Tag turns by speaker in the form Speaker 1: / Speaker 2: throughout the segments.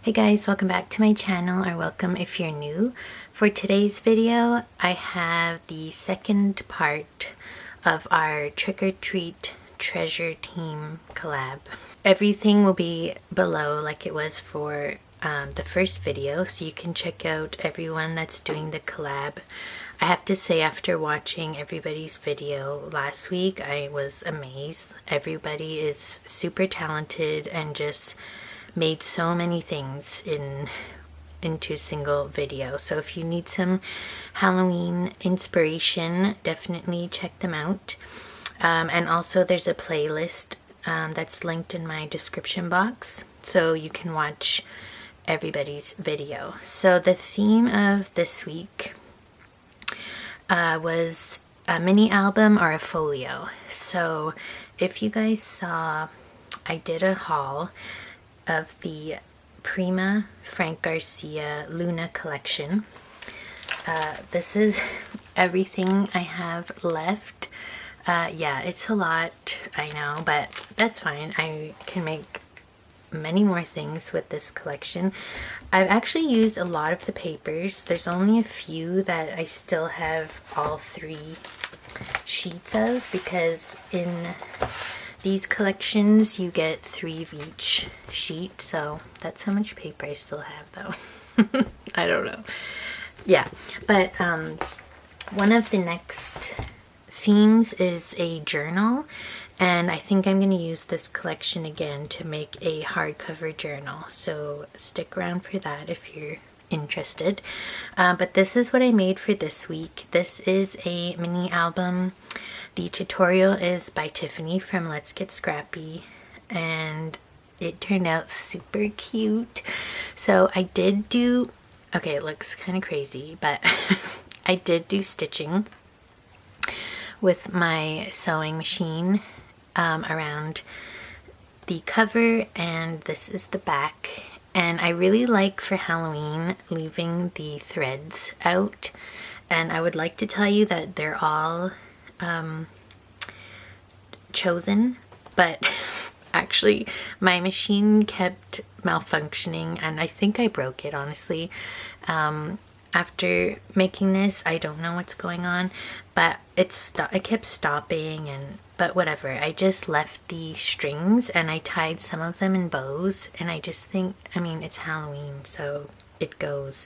Speaker 1: Hey guys, welcome back to my channel, or welcome if you're new. For today's video, I have the second part of our Trick or Treat Treasure Team collab. Everything will be below like it was for the first video, so you can check out everyone that's doing the collab. I have to say, after watching everybody's video last week, I was amazed. Everybody is super talented and just made so many things into a single video. So if you need some Halloween inspiration, definitely check them out. And also there's a playlist that's linked in my description box, so you can watch everybody's video. So the theme of this week was a mini album or a folio. So if you guys saw, I did a haul of the Prima Frank Garcia Luna collection. This is everything I have left. Yeah, it's a lot, I know, but that's fine. I can make many more things with this collection. I've actually used a lot of the papers. There's only a few that I still have all 3 sheets of, because in these collections you get 3 of each sheet, so that's how much paper I still have though. I don't know. Yeah, but one of the next themes is a journal, and I think I'm going to use this collection again to make a hardcover journal, so stick around for that if you're interested. But this is what I made for this week. This is a mini album. The tutorial is by Tiffany from Let's Get Scrappy, and it turned out super cute. So I did do, okay, it looks kind of crazy, but I did do stitching with my sewing machine around the cover, and this is the back. And I really like, for Halloween, leaving the threads out, and I would like to tell you that they're all chosen, but actually my machine kept malfunctioning, and I think I broke it, honestly. After making this, I don't know what's going on, but it kept stopping, but whatever. I just left the strings and I tied some of them in bows, and I just think, I mean, it's Halloween, so it goes.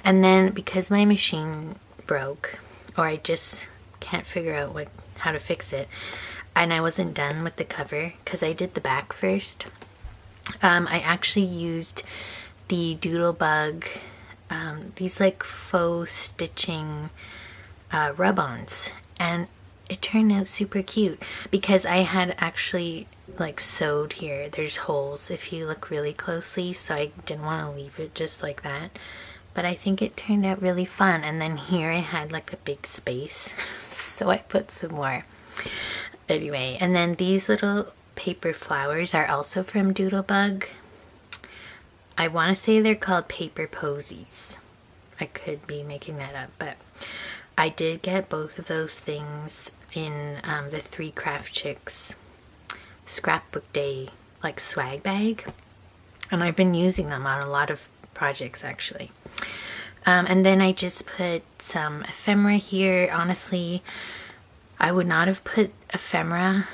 Speaker 1: And then because my machine broke, or I just can't figure out how to fix it, and I wasn't done with the cover because I did the back first, I actually used the Doodlebug, these like faux stitching rub-ons, and it turned out super cute because I had actually like sewed here. There's holes if you look really closely, so I didn't want to leave it just like that, but I think it turned out really fun. And then here I had like a big space so I put some more. Anyway, and then these little paper flowers are also from Doodlebug. I want to say they're called paper posies. I could be making that up, but I did get both of those things in the 3 Craft Chicks Scrapbook Day like swag bag, and I've been using them on a lot of projects actually. And then I just put some ephemera here. Honestly, I would not have put ephemera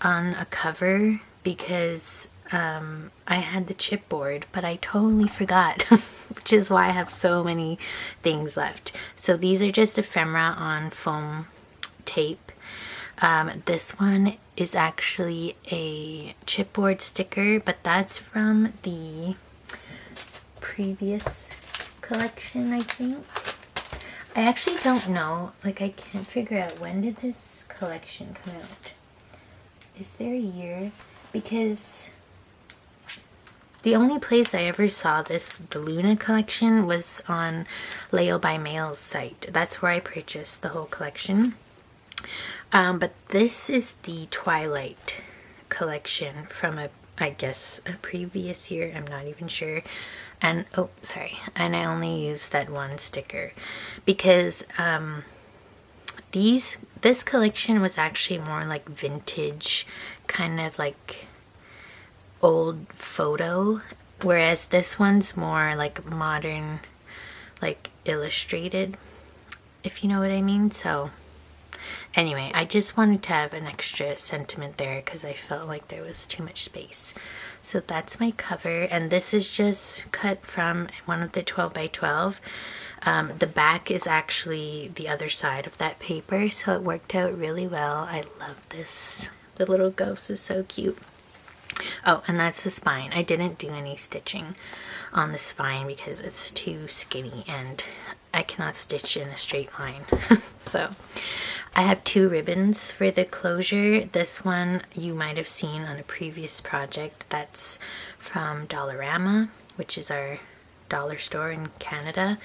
Speaker 1: on a cover because I had the chipboard, but I totally forgot, which is why I have so many things left. So these are just ephemera on foam tape. This one is actually a chipboard sticker, but that's from the previous collection, I think. I actually don't know, like I can't figure out, when did this collection come out? Is there a year? Because the only place I ever saw the Luna collection was on Leo by Mail's site. That's where I purchased the whole collection. But this is the Twilight collection from I guess a previous year, I'm not even sure. And oh, sorry, and I only used that one sticker because this collection was actually more like vintage, kind of like old photo whereas this one's more like modern, like illustrated, if you know what I mean. So anyway, I just wanted to have an extra sentiment there because I felt like there was too much space. So that's my cover, and this is just cut from one of the 12 by 12. The back is actually the other side of that paper, so it worked out really well. I love this. The little ghost is so cute. Oh, and that's the spine. I didn't do any stitching on the spine because it's too skinny and I cannot stitch in a straight line. So I have 2 ribbons for the closure. This one you might have seen on a previous project. That's from Dollarama, which is our dollar store in Canada.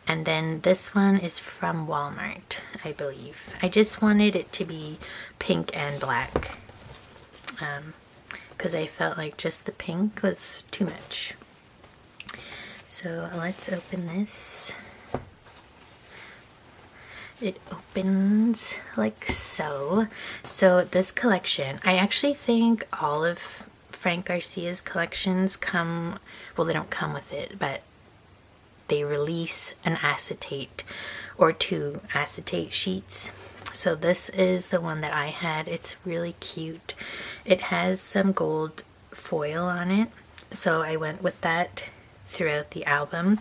Speaker 1: And then this one is from Walmart, I believe. I just wanted it to be pink and black because I felt like just the pink was too much. So let's open this. It opens like so. So this collection, I actually think all of Frank Garcia's collections come, well, they don't come with it, but they release an acetate or 2 acetate sheets. So this is the one that I had. It's really cute. It has some gold foil on it, so I went with that throughout the album.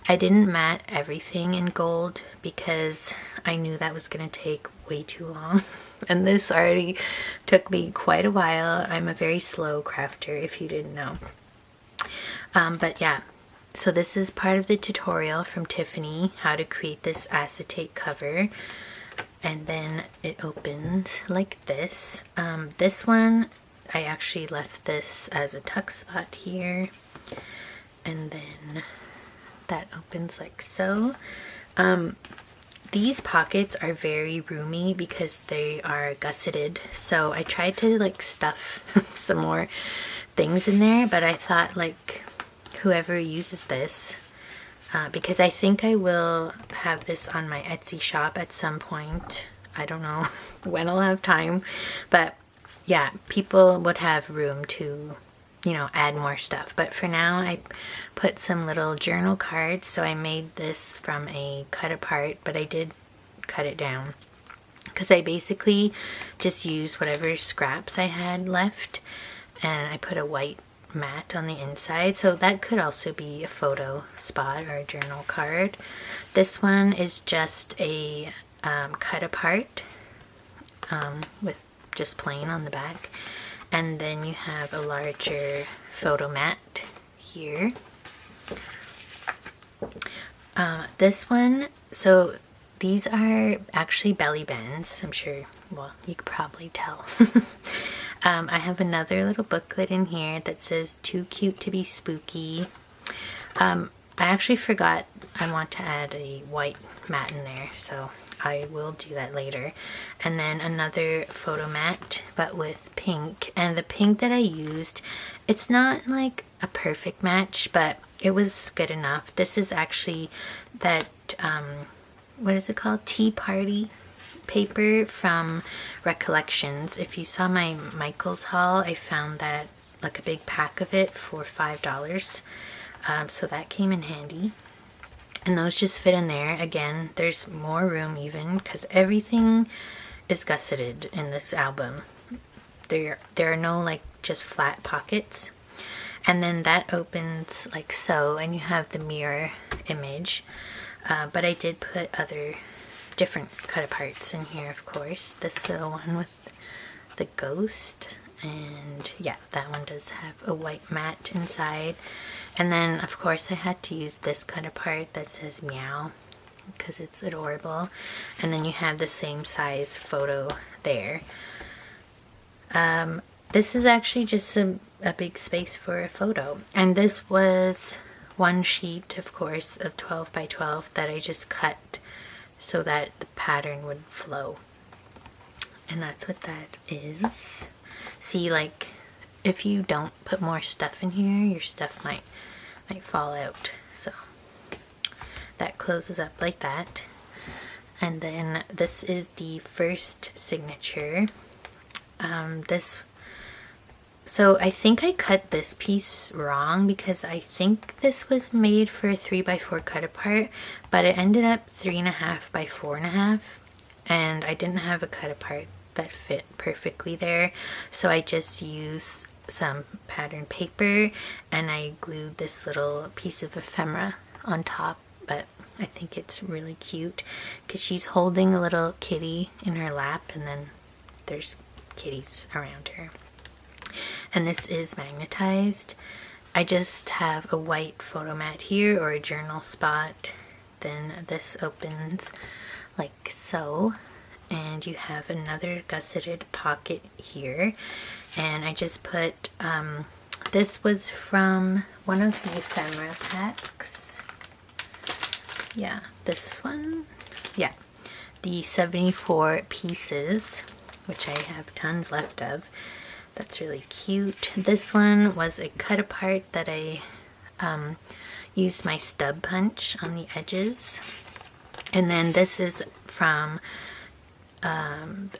Speaker 1: I didn't mat everything in gold because I knew that was going to take way too long, and this already took me quite a while. I'm a very slow crafter, if you didn't know. But yeah, so this is part of the tutorial from Tiffany, how to create this acetate cover. And then it opens like this. This one, I actually left this as a tuck spot here. And then that opens like so. These pockets are very roomy because they are gusseted. So I tried to like stuff some more things in there, but I thought like whoever uses this, because I think I will have this on my Etsy shop at some point. I don't know when I'll have time, but yeah, people would have room to, you know, add more stuff. But for now, I put some little journal cards. So I made this from a cut apart, but I did cut it down because I basically just used whatever scraps I had left, and I put a white mat on the inside, so that could also be a photo spot or a journal card. This one is just a cut apart with just plain on the back, and then you have a larger photo mat here. This one, so these are actually belly bands. I'm sure, well, you could probably tell. I have another little booklet in here that says "Too Cute to Be Spooky." I actually forgot I want to add a white mat in there, so I will do that later. And then another photo mat, but with pink. And the pink that I used, it's not like a perfect match, but it was good enough. This is actually that, what is it called? Tea Party paper from Recollections. If you saw my Michael's haul, I found that like a big pack of it for $5. So that came in handy. And those just fit in there. Again, there's more room even because everything is gusseted in this album. There are no like just flat pockets. And then that opens like so, and you have the mirror image. But I did put other different cut aparts in here, of course. This little one with the ghost, and yeah, that one does have a white mat inside. And then of course I had to use this cut apart that says meow because it's adorable. And then you have the same size photo there. This is actually just a big space for a photo, and this was one sheet, of course, of 12 by 12 that I just cut so that the pattern would flow. And that's what that is. See, like, if you don't put more stuff in here, your stuff might fall out. So that closes up like that. And then this is the first signature. This So I think I cut this piece wrong because I think this was made for a 3x4 cut apart, but it ended up 3.5 by 4.5, and I didn't have a cut apart that fit perfectly there, so I just used some pattern paper and I glued this little piece of ephemera on top. But I think it's really cute because she's holding a little kitty in her lap, and then there's kitties around her. And this is magnetized. I just have a white photo mat here, or a journal spot. Then this opens like so, and you have another gusseted pocket here. And I just put this was from one of the ephemera packs. Yeah, this one. Yeah, the 74 pieces, which I have tons left of. That's really cute. This one was a cut apart that I used my stub punch on the edges. And then this is from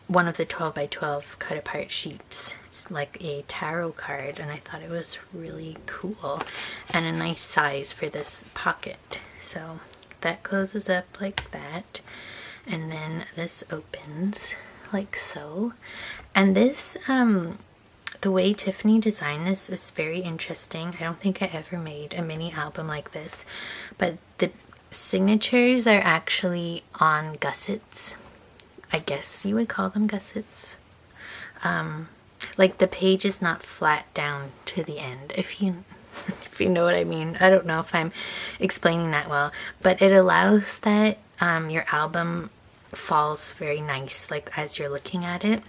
Speaker 1: one of the 12 by 12 cut apart sheets. It's like a tarot card, and I thought it was really cool and a nice size for this pocket. So that closes up like that, and then this opens like so. And this the way Tiffany designed this is very interesting. I don't think I ever made a mini album like this, but the signatures are actually on gussets. I guess you would call them gussets. Like the page is not flat down to the end, if you know what I mean. I don't know if I'm explaining that well, but it allows that your album falls very nice, like as you're looking at it.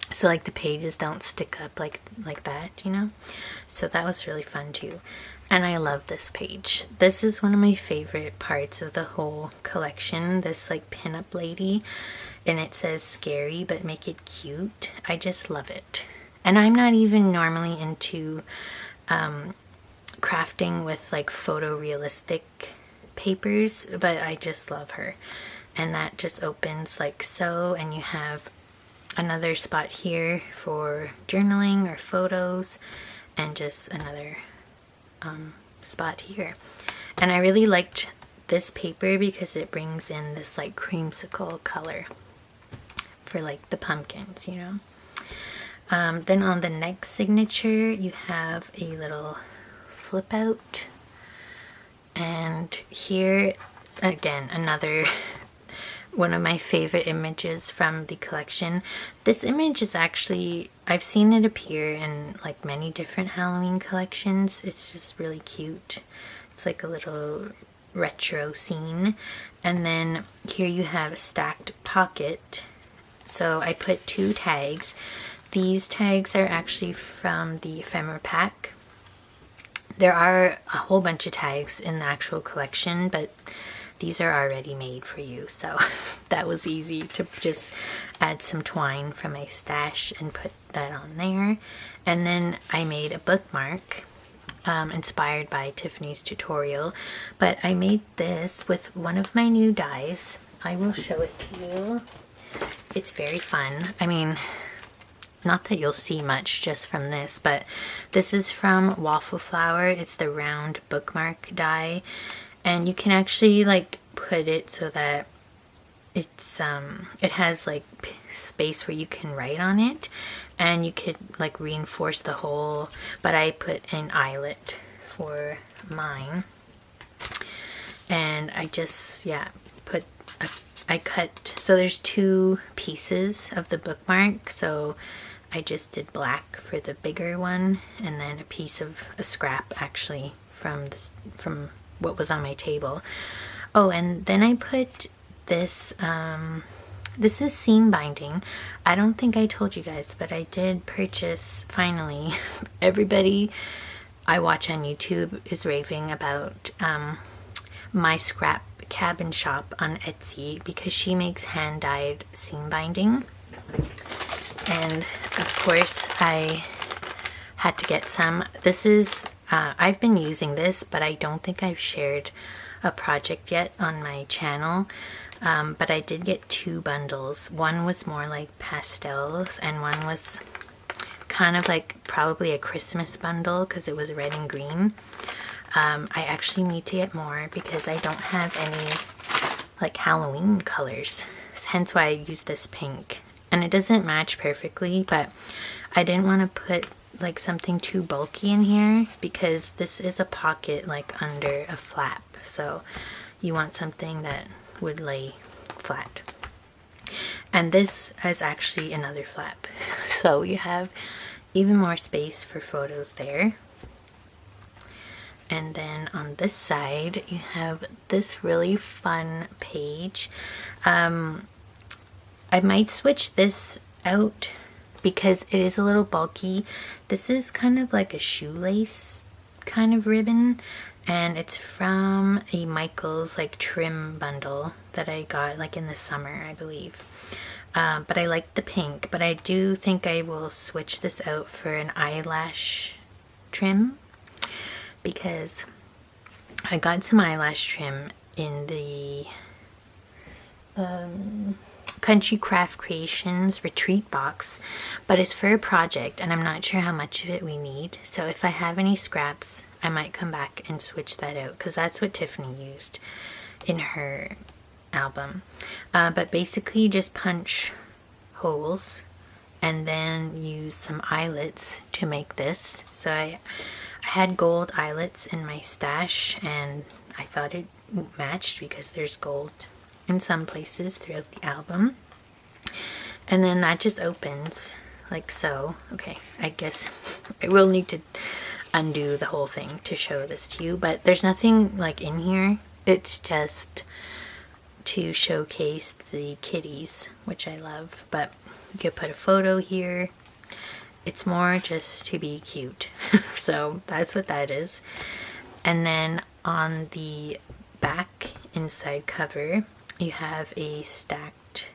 Speaker 1: So like the pages don't stick up like that, you know? So that was really fun too. And I love this page. This is one of my favorite parts of the whole collection. This like pinup lady, and it says scary but make it cute. I just love it. And I'm not even normally into crafting with like photorealistic papers, but I just love her. And that just opens like so, and you have another spot here for journaling or photos, and just another spot here. And I really liked this paper because it brings in this like creamsicle color for like the pumpkins, you know. Then on the next signature you have a little flip out, and here again another one of my favorite images from the collection. This image is actually, I've seen it appear in like many different Halloween collections. It's just really cute. It's like a little retro scene. And then here you have a stacked pocket. So I put 2 tags. These tags are actually from the ephemera pack. There are a whole bunch of tags in the actual collection, but these are already made for you, so that was easy to just add some twine from my stash and put that on there. And then I made a bookmark inspired by Tiffany's tutorial, but I made this with one of my new dies. I will show it to you. It's very fun. I mean, not that you'll see much just from this, but this is from Waffle Flower. It's the round bookmark die. And you can actually like put it so that it's it has like space where you can write on it, and you could like reinforce the whole, but I put an eyelet for mine. And I just I cut, so there's 2 pieces of the bookmark, so I just did black for the bigger one, and then a piece of a scrap actually from what was on my table. Oh, and then I put this, this is seam binding. I don't think I told you guys, but I did purchase, finally, everybody I watch on YouTube is raving about My Scrap Cabin Shop on Etsy, because she makes hand-dyed seam binding. And of course I had to get some. This is I've been using this, but I don't think I've shared a project yet on my channel. But I did get 2 bundles. One was more like pastels, and one was kind of like probably a Christmas bundle because it was red and green. I actually need to get more because I don't have any like Halloween colors, hence why I use this pink. And it doesn't match perfectly, but I didn't want to put like something too bulky in here because this is a pocket like under a flap, so you want something that would lay flat. And this is actually another flap, so you have even more space for photos there. And then on this side you have this really fun page. I might switch this out because it is a little bulky. This is kind of like a shoelace kind of ribbon, and it's from a Michaels like trim bundle that I got like in the summer, I believe. But I like the pink, but I do think I will switch this out for an eyelash trim because I got some eyelash trim in the Country Craft Creations retreat box, but it's for a project and I'm not sure how much of it we need. So if I have any scraps, I might come back and switch that out because that's what Tiffany used in her album. But basically you just punch holes and then use some eyelets to make this. So I had gold eyelets in my stash and I thought it matched because there's gold in some places throughout the album. And then that just opens like so. Okay, I guess I will need to undo the whole thing to show this to you, but there's nothing like in here. It's just to showcase the kitties, which I love, but you could put a photo here. It's more just to be cute. So that's what that is. And then on the back inside cover you have a stacked,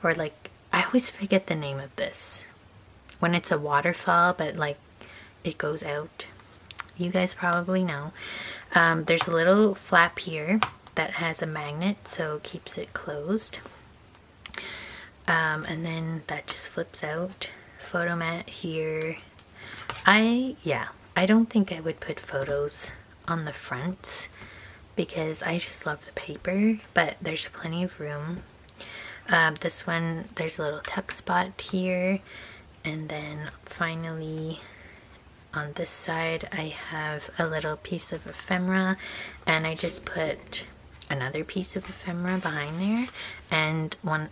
Speaker 1: or like, I always forget the name of this when it's a waterfall but like it goes out. You guys probably know. There's a little flap here that has a magnet so it keeps it closed, and then that just flips out. Photo mat here. I don't think I would put photos on the front because I just love the paper, but there's plenty of room. This one, there's a little tuck spot here, and then finally on this side I have a little piece of ephemera, and I just put another piece of ephemera behind there and one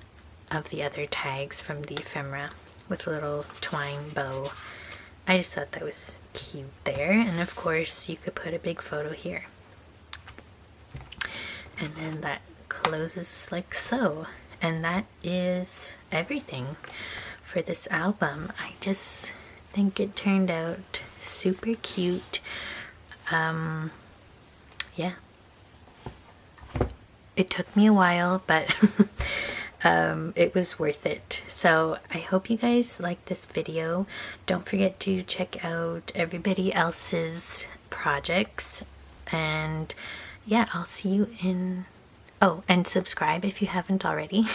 Speaker 1: of the other tags from the ephemera with a little twine bow. I just thought that was cute there, and of course you could put a big photo here. And then that closes like so, and that is everything for this album. I just think it turned out super cute. Yeah, it took me a while, but it was worth it. So I hope you guys like this video. Don't forget to check out everybody else's projects, and yeah, I'll see you in, oh, and subscribe if you haven't already.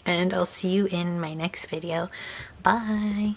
Speaker 1: And I'll see you in my next video. Bye.